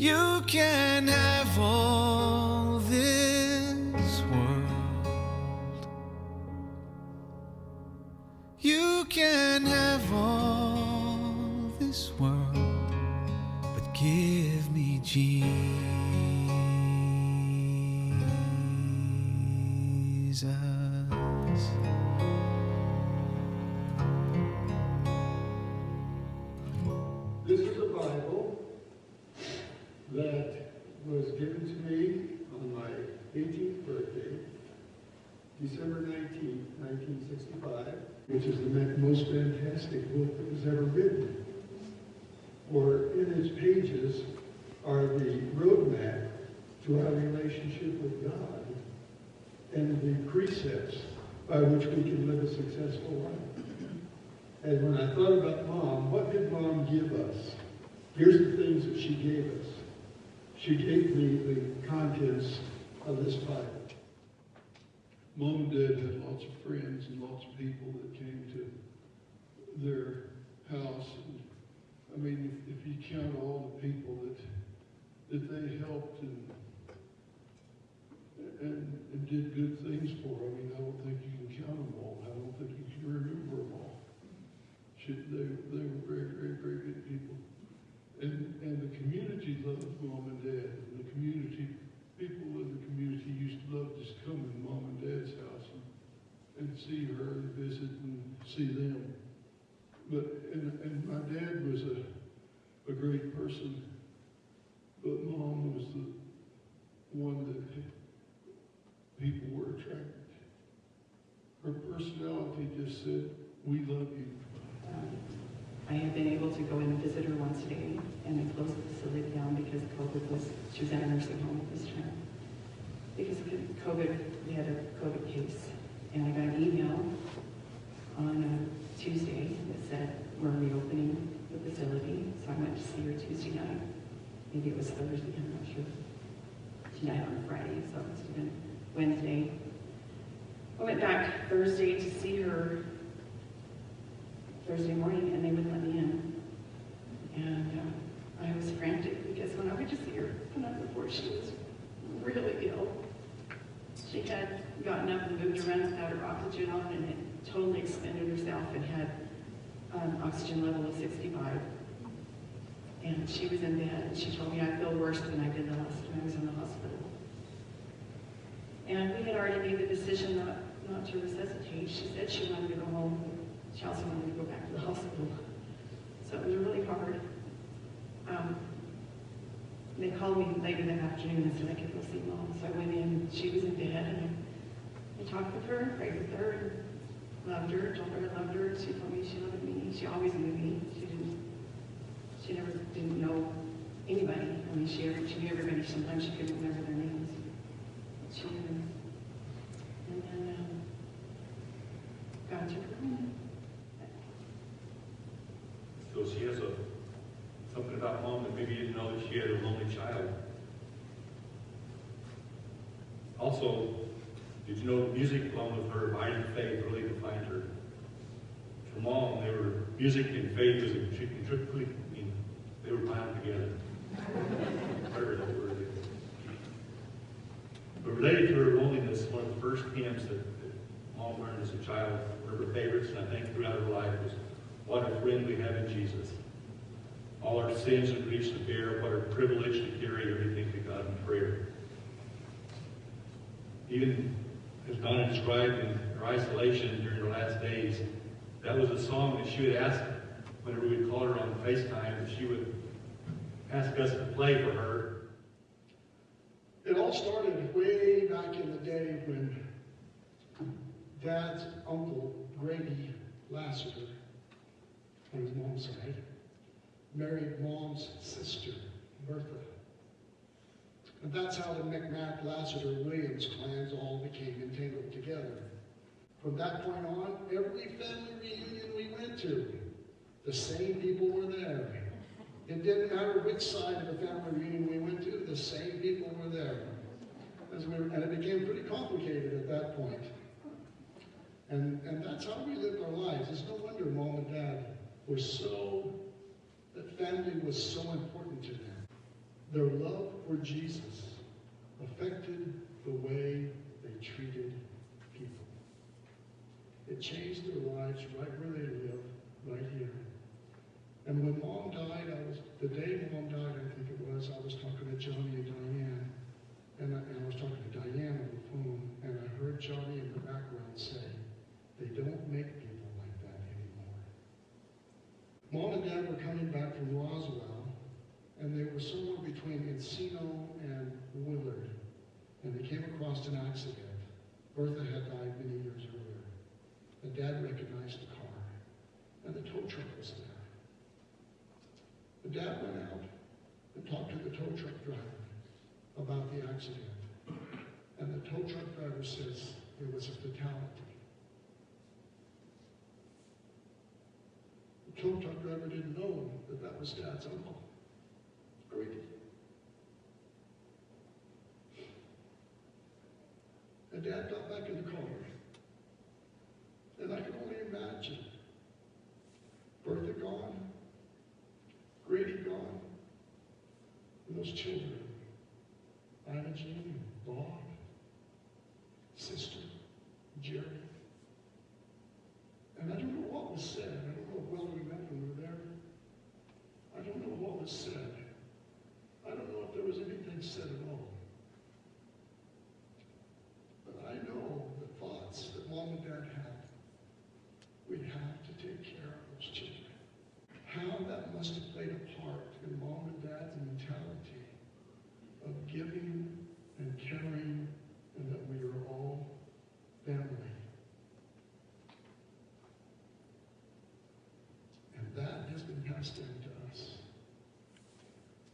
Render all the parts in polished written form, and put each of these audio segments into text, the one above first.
You can have all this world. You can have all this world, but give me Jesus. This is a Bible that was given to me on my 18th birthday, December 19th, 1965, which is the most fantastic book that was ever written. For in its pages are the roadmap to our relationship with God and the precepts by which we can live a successful life. And when I thought about Mom, what did Mom give us? Here's the things that she gave us. She gave me the contents of this Bible. Mom and Dad had lots of friends and lots of people that came to their house. And, I mean, if you count all the people that they helped and did good things for, I mean, I don't think you can count them all. I don't think you can remember them all. They were very, very, very good people. And the community loved Mom and Dad. And the community, people in the community used to love just coming to Mom and Dad's house and see her and visit and see them. But and my dad was a great person, but Mom was the one that people were attracted to. Her personality just said, "We love you." I have been able to go in and visit her once a day, and they closed the facility down because she was at a nursing home at this time. Because of COVID, we had a COVID case, and I got an email on Tuesday that said, we're reopening the facility, so I went to see her Tuesday night. Maybe it was Thursday, I'm not sure. She died on Friday, so it must have been Wednesday. I went back Thursday to see her Thursday morning, and they wouldn't let me in. And I was frantic because when I went to see her the night before, she was really ill. She had gotten up and moved around without her oxygen on and had totally expended herself and had an oxygen level of 65. And she was in bed, and she told me I feel worse than I did the last time I was in the hospital. And we had already made the decision not to resuscitate. She said she wanted to go home. She also wanted to go back to the hospital. So it was really hard. They called me later that afternoon and said I could go see Mom. So I went in, she was in bed, and I talked with her, prayed with her, and loved her, told her I loved her. She told me she loved me. She always knew me. She never didn't know anybody. I mean, she knew everybody. Sometimes she couldn't remember their names. But she knew them. And then God took her home. So she has something about Mom that maybe you didn't know, that she had a lonely child. Also, did you know music, along with her abiding faith, really defined her? For Mom, music and faith was intricately, they were bound together. Whatever that word is. But related to her loneliness, one of the first hymns that Mom learned as a child, one of her favorites, and I think throughout her life, was "What a friend we have in Jesus. All our sins and griefs to bear, what a privilege to carry everything to God in prayer." Even as Donna described in her isolation during her last days, that was a song that she would ask whenever we'd call her on FaceTime, that she would ask us to play for her. It all started way back in the day when Dad's uncle, Grady Lassiter, on his mom's side, married Mom's sister, Bertha. And that's how the McMath, Lassiter, Williams clans all became entangled together. From that point on, every family reunion we went to, the same people were there. It didn't matter which side of the family reunion we went to, the same people were there. And it became pretty complicated at that point. And that's how we lived our lives. It's no wonder Mom and Dad were that family was so important to them. Their love for Jesus affected the way they treated people. It changed their lives right where they live, right here. And when Mom died, the day Mom died, I think it was, I was talking to Johnny and Diane, and I was talking to Diane on the phone, and I heard Johnny in the background say, they don't make people like that anymore. Mom and Dad were coming back from Roswell, and they were somewhere between Encino and Willard, and they came across an accident. Bertha had died many years earlier. And Dad recognized the car, and the tow truck was there. The Dad went out and talked to the tow truck driver about the accident. And the tow truck driver says it was a fatality. The tow truck driver didn't know that that was Dad's uncle, Grady. And Dad got back in the car. And I can only imagine Bertha gone, Grady gone, and those children, Ina Jean, Bob, sister, Jerry. And I don't know what was said. I don't know if Willard met when we were there. I don't know what was said. I don't know if there was anything said at all. But I know the thoughts that Mom and Dad had. We have to take care of those children. How that must have played a part in Mom and Dad's mentality of giving and caring, and that we are all family. And that has been passed down to us.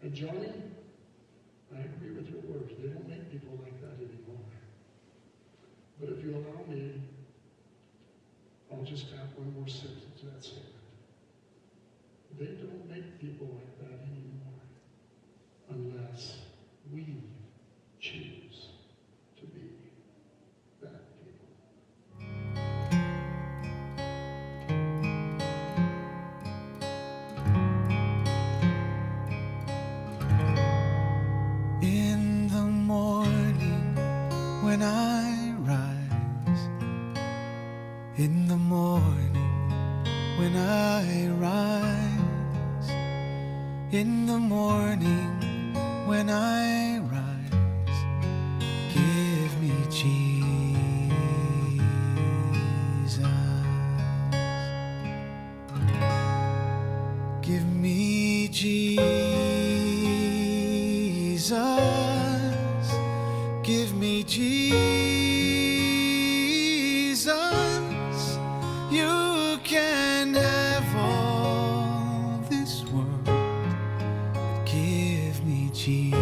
And Johnny, I agree with your words. They don't make people like that anymore. But if you allow me, I'll just add one more sentence to that statement. They don't make people like that anymore unless we choose to be that people. In the morning when I rise, in the morning when I rise, in the morning when I rise, give me Jesus. Give me Jesus. Give me Jesus. You can have all this world, but give me Jesus.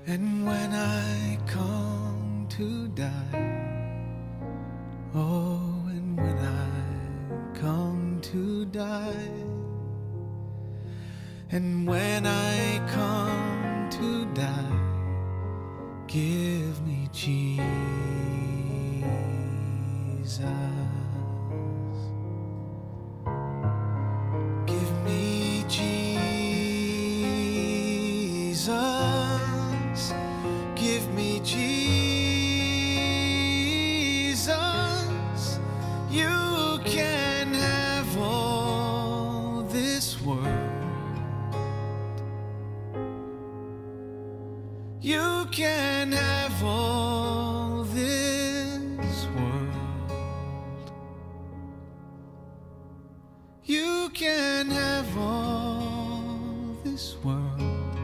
And when I come to die, oh, and when I come to die, and when I come to die, give me Jesus. Give me Jesus. Give me Jesus. You can have all this world. You can have all this world, You can have all this world,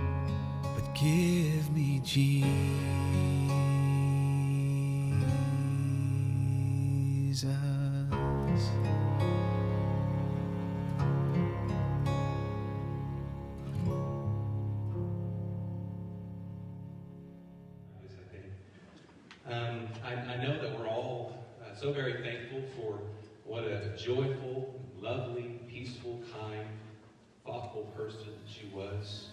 but give me Jesus. I know that we're all so very thankful for what a joyful, lovely, peaceful, kind, thoughtful person she was.